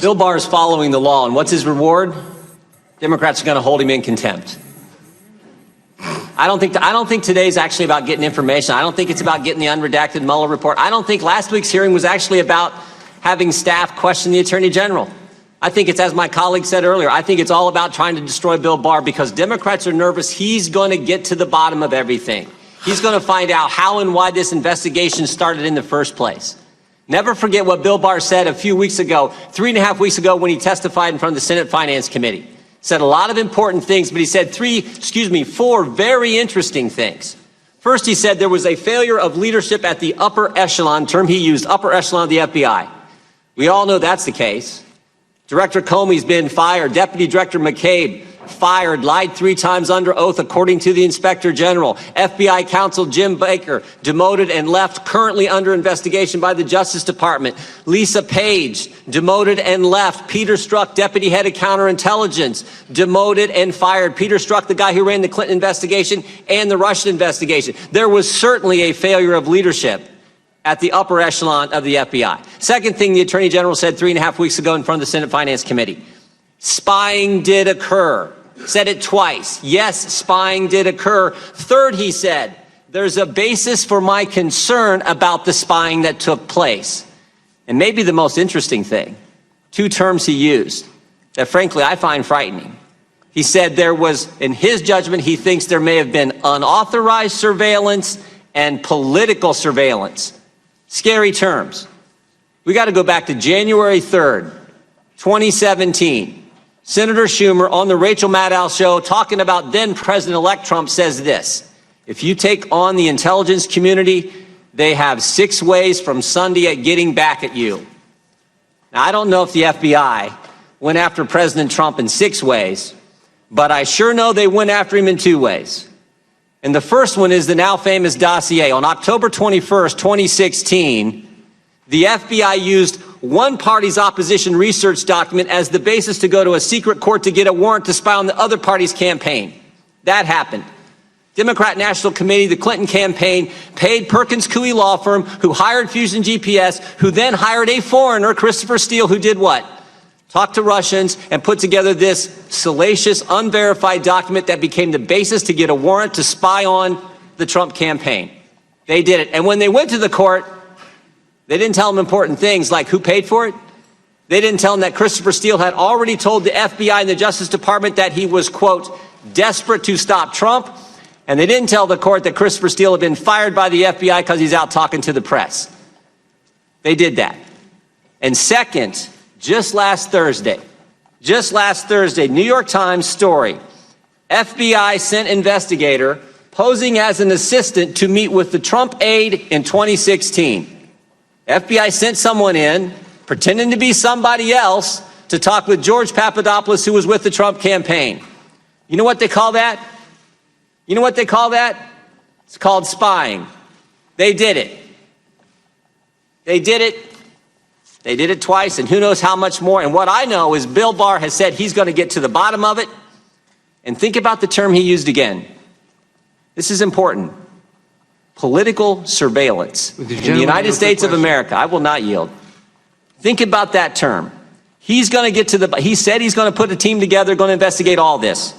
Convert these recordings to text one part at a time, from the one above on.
Bill Barr is following the law, and what's his reward? Democrats are going to hold him in contempt. I don't think today's actually about getting information. I don't think it's about getting the unredacted Mueller report. I don't think last week's hearing was actually about having staff question the Attorney General. I think it's, as my colleague said earlier, I think it's all about trying to destroy Bill Barr because Democrats are nervous he's going to get to the bottom of everything. He's going to find out how and why this investigation started in the first place. Never forget what Bill Barr said a few weeks ago, 3.5 weeks ago, when he testified in front of the Senate Finance Committee. Said a lot of important things, but he said four very interesting things. First, he said there was a failure of leadership at the upper echelon, term he used, upper echelon of the FBI. We all know that's the case. Director Comey's been fired. Deputy Director McCabe fired, lied 3 times under oath, according to the Inspector General. FBI counsel Jim Baker demoted and left, currently under investigation by the Justice Department. Lisa Page demoted and left. Peter Strzok, deputy head of counterintelligence, demoted and fired. Peter Strzok, the guy who ran the Clinton investigation and the Russian investigation. There was certainly a failure of leadership at the upper echelon of the FBI. Second thing the Attorney General said 3.5 weeks ago in front of the Senate Finance Committee. Spying did occur. Said it twice. Yes, spying did occur. Third, he said, there's a basis for my concern about the spying that took place. And maybe the most interesting thing, 2 terms he used that frankly I find frightening. He said there was, in his judgment, he thinks there may have been unauthorized surveillance and political surveillance. Scary terms. We got to go back to January 3rd, 2017. Senator Schumer on the Rachel Maddow show talking about then President-elect Trump says this: if you take on the intelligence community, they have 6 ways from Sunday at getting back at you. Now, I don't know if the FBI went after President Trump in 6 ways, but I sure know they went after him in 2 ways. And the first one is the now famous dossier. On October 21st, 2016, the FBI used one party's opposition research document as the basis to go to a secret court to get a warrant to spy on the other party's campaign. That happened. Democrat National Committee, the Clinton campaign, paid Perkins Coie law firm, who hired Fusion GPS, who then hired a foreigner, Christopher Steele, who did what? Talked to Russians and put together this salacious, unverified document that became the basis to get a warrant to spy on the Trump campaign. They did it. And when they went to the court, they didn't tell them important things like who paid for it. They didn't tell them that Christopher Steele had already told the FBI and the Justice Department that he was, quote, desperate to stop Trump. And they didn't tell the court that Christopher Steele had been fired by the FBI because he's out talking to the press. They did that. And second, just last Thursday, New York Times story, FBI sent investigator posing as an assistant to meet with the Trump aide in 2016. FBI sent someone in, pretending to be somebody else, to talk with George Papadopoulos, who was with the Trump campaign. You know what they call that? You know what they call that? It's called spying. They did it. They did it. They did it twice, and who knows how much more. And what I know is Bill Barr has said he's going to get to the bottom of it. And think about the term he used again. This is important. Political surveillance in the United States of America. I will not yield. Think about that term. He's going to get to he said he's going to put a team together, going to investigate all this.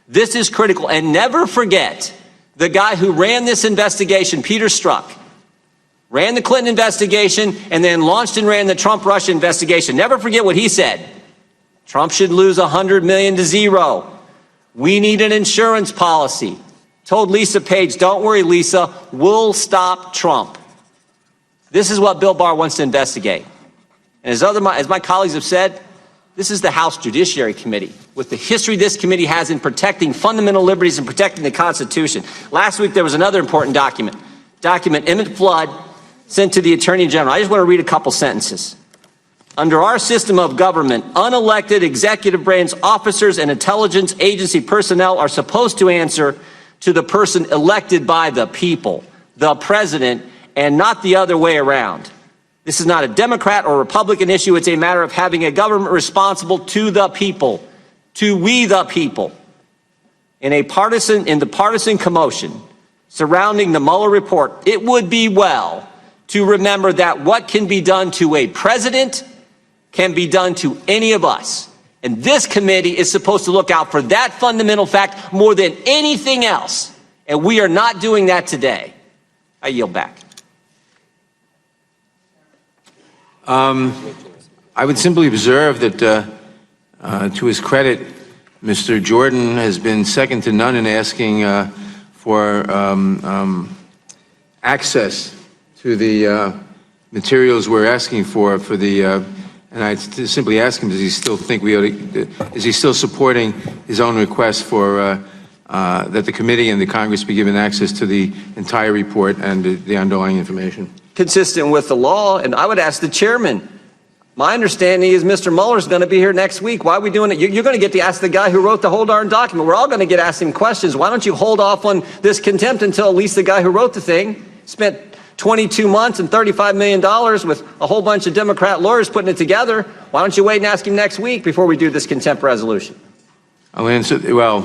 This is critical. And never forget the guy who ran this investigation, Peter Strzok, ran the Clinton investigation and then launched and ran the Trump-Russia investigation. Never forget what he said. Trump should lose $100 million to zero. We need an insurance policy. Told Lisa Page, don't worry, Lisa, we'll stop Trump. This is what Bill Barr wants to investigate. And as my colleagues have said, this is the House Judiciary Committee, with the history this committee has in protecting fundamental liberties and protecting the Constitution. Last week, there was another important document Emmett Flood sent to the Attorney General. I just want to read a couple sentences. Under our system of government, unelected executive branch officers and intelligence agency personnel are supposed to answer to the person elected by the people, the president, and not the other way around. This is not a Democrat or Republican issue. It's a matter of having a government responsible to the people, to we the people. In the partisan commotion surrounding the Mueller report, it would be well to remember that what can be done to a president can be done to any of us. And this committee is supposed to look out for that fundamental fact more than anything else. And we are not doing that today. I yield back. I would simply observe that, to his credit, Mr. Jordan has been second to none in asking for access to the materials we're asking for the. And I simply ask him: does he still think is he still supporting his own request for that the committee and the Congress be given access to the entire report and the underlying information? Consistent with the law, and I would ask the chairman. My understanding is Mr. Mueller's going to be here next week. Why are we doing it? You're going to get to ask the guy who wrote the whole darn document. We're all going to get asked him questions. Why don't you hold off on this contempt until at least the guy who wrote the thing spent 22 months and $35 million with a whole bunch of Democrat lawyers putting it together? Why don't you wait and ask him next week before we do this contempt resolution? I'll answer, well,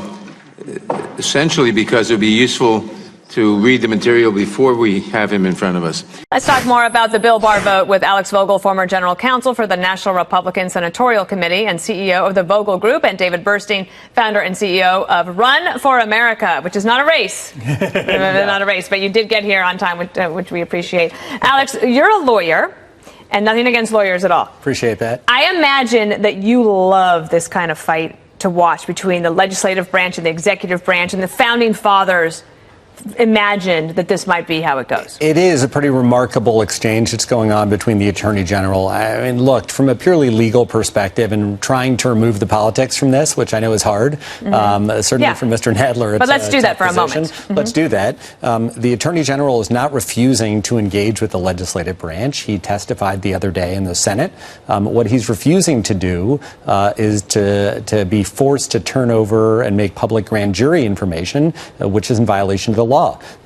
essentially because it would be useful to read the material before we have him in front of us. Let's talk more about the Bill Barr vote with Alex Vogel, former general counsel for the National Republican Senatorial Committee and CEO of the Vogel Group, and David Burstein, founder and CEO of Run for America, which is not a race. Not a race, but you did get here on time, which we appreciate. Alex, you're a lawyer, and nothing against lawyers at all. Appreciate that. I imagine that you love this kind of fight to watch between the legislative branch and the executive branch, and the founding fathers imagined that this might be how it goes. It is a pretty remarkable exchange that's going on between the Attorney General. I mean, look, from a purely legal perspective and trying to remove the politics from this, which I know is hard, certainly for Mr. Nadler. But let's do that for a moment. Let's do that. The Attorney General is not refusing to engage with the legislative branch. He testified the other day in the Senate. What he's refusing to do is to be forced to turn over and make public grand jury information, which is in violation of the law.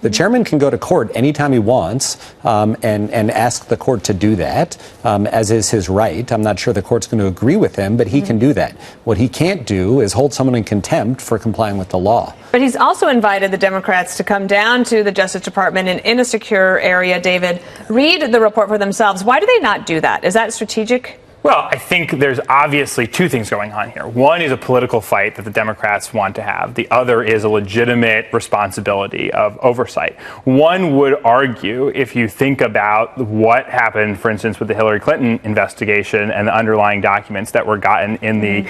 The chairman can go to court anytime he wants and ask the court to do that, as is his right. I'm not sure the court's going to agree with him, but he can do that. What he can't do is hold someone in contempt for complying with the law. But he's also invited the Democrats to come down to the Justice Department in a secure area. David, read the report for themselves. Why do they not do that? Is that strategic? Well, I think there's obviously two things going on here. One is a political fight that the Democrats want to have. The other is a legitimate responsibility of oversight. One would argue, if you think about what happened, for instance, with the Hillary Clinton investigation and the underlying documents that were gotten in the,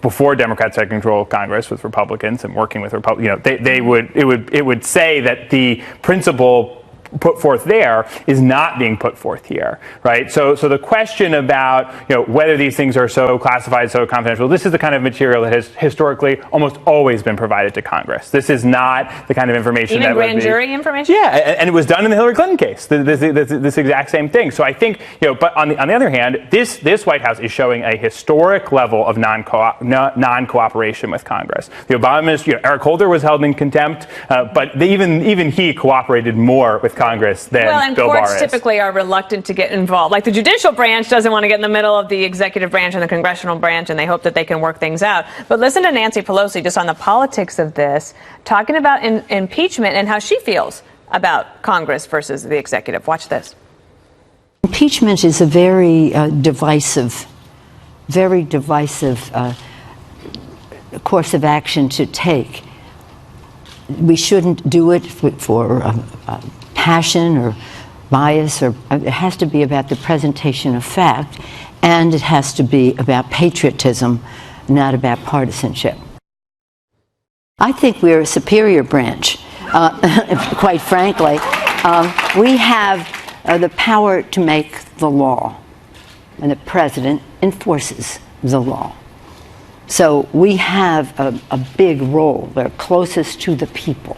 before Democrats had control of Congress with Republicans and working with Republicans, it would say that the principle put forth there is not being put forth here, right? So the question about whether these things are so classified, so confidential, this is the kind of material that has historically almost always been provided to Congress. This is not the kind of information even that would be grand jury information. Yeah, and it was done in the Hillary Clinton case. This exact same thing. So I think but on the other hand, this White House is showing a historic level of non-cooperation with Congress. The Obama administration, Eric Holder was held in contempt, but even he cooperated more with Congress than Bill Barr is. Courts typically are reluctant to get involved. Like the judicial branch doesn't want to get in the middle of the executive branch and the congressional branch, and they hope that they can work things out. But listen to Nancy Pelosi just on the politics of this, talking about impeachment and how she feels about Congress versus the executive. Watch this. Impeachment is a very divisive course of action to take. We shouldn't do it for passion or bias, or it has to be about the presentation of fact, and it has to be about patriotism, not about partisanship. I think we're a superior branch, quite frankly. We have the power to make the law, and the president enforces the law. So we have a big role. We're closest to the people.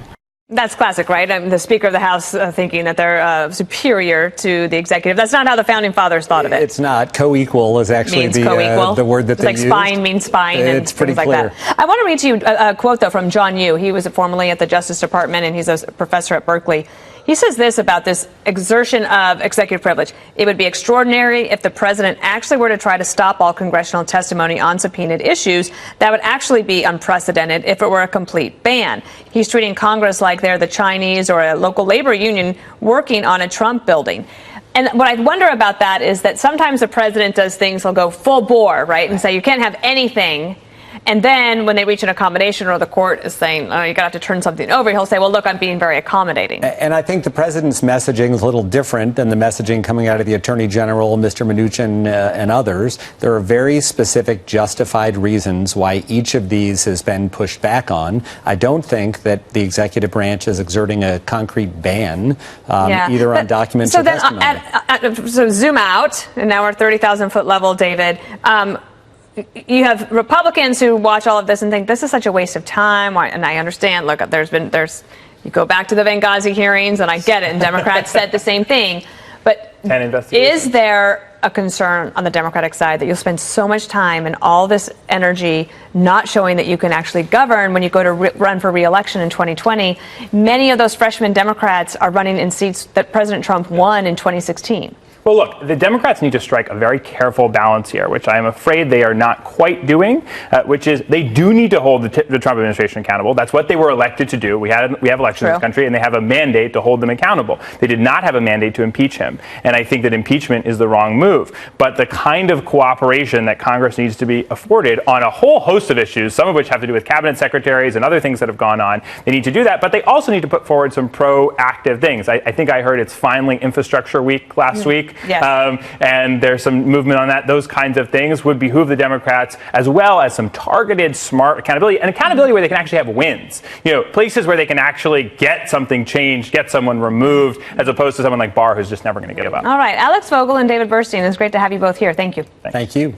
That's classic, right? The Speaker of the House thinking that they're superior to the executive. That's not how the Founding Fathers thought of it. It's not. Co-equal is actually the word that they use. Like spine means spine and it's pretty things clear. like that. I want to read to you a quote, though, from John Yoo. He was formerly at the Justice Department, and he's a professor at Berkeley. He says this about this exertion of executive privilege. It would be extraordinary if the president actually were to try to stop all congressional testimony on subpoenaed issues. That would actually be unprecedented if it were a complete ban. He's treating Congress like they're the Chinese or a local labor union working on a Trump building. And what I wonder about that is that sometimes the president does things, he'll go full bore, right, and say you can't have anything. And then when they reach an accommodation or the court is saying, oh, you got to have to turn something over, he'll say, well, look, I'm being very accommodating. And I think the president's messaging is a little different than the messaging coming out of the attorney general, Mr. Mnuchin, and others. There are very specific, justified reasons why each of these has been pushed back on. I don't think that the executive branch is exerting a concrete ban, either on documents or testimony. So zoom out, and now we're at 30,000-foot level, David. You have Republicans who watch all of this and think this is such a waste of time. And I understand. Look, you go back to the Benghazi hearings, and I get it. And Democrats said the same thing. But is there a concern on the Democratic side that you'll spend so much time and all this energy not showing that you can actually govern when you go to run for re-election in 2020? Many of those freshman Democrats are running in seats that President Trump won in 2016. Well, look, the Democrats need to strike a very careful balance here, which I am afraid they are not quite doing, which is they do need to hold the Trump administration accountable. That's what they were elected to do. We have elections in this country, and they have a mandate to hold them accountable. They did not have a mandate to impeach him, and I think that impeachment is the wrong move. But the kind of cooperation that Congress needs to be afforded on a whole host of issues, some of which have to do with cabinet secretaries and other things that have gone on, they need to do that, but they also need to put forward some proactive things. I think I heard it's finally Infrastructure Week last week. Yes. And there's some movement on that. Those kinds of things would behoove the Democrats, as well as some targeted, smart accountability, and accountability where they can actually have wins. Places where they can actually get something changed, get someone removed, as opposed to someone like Barr who's just never going to give up. All right. Alex Vogel and David Burstein, it's great to have you both here. Thank you. Thank you.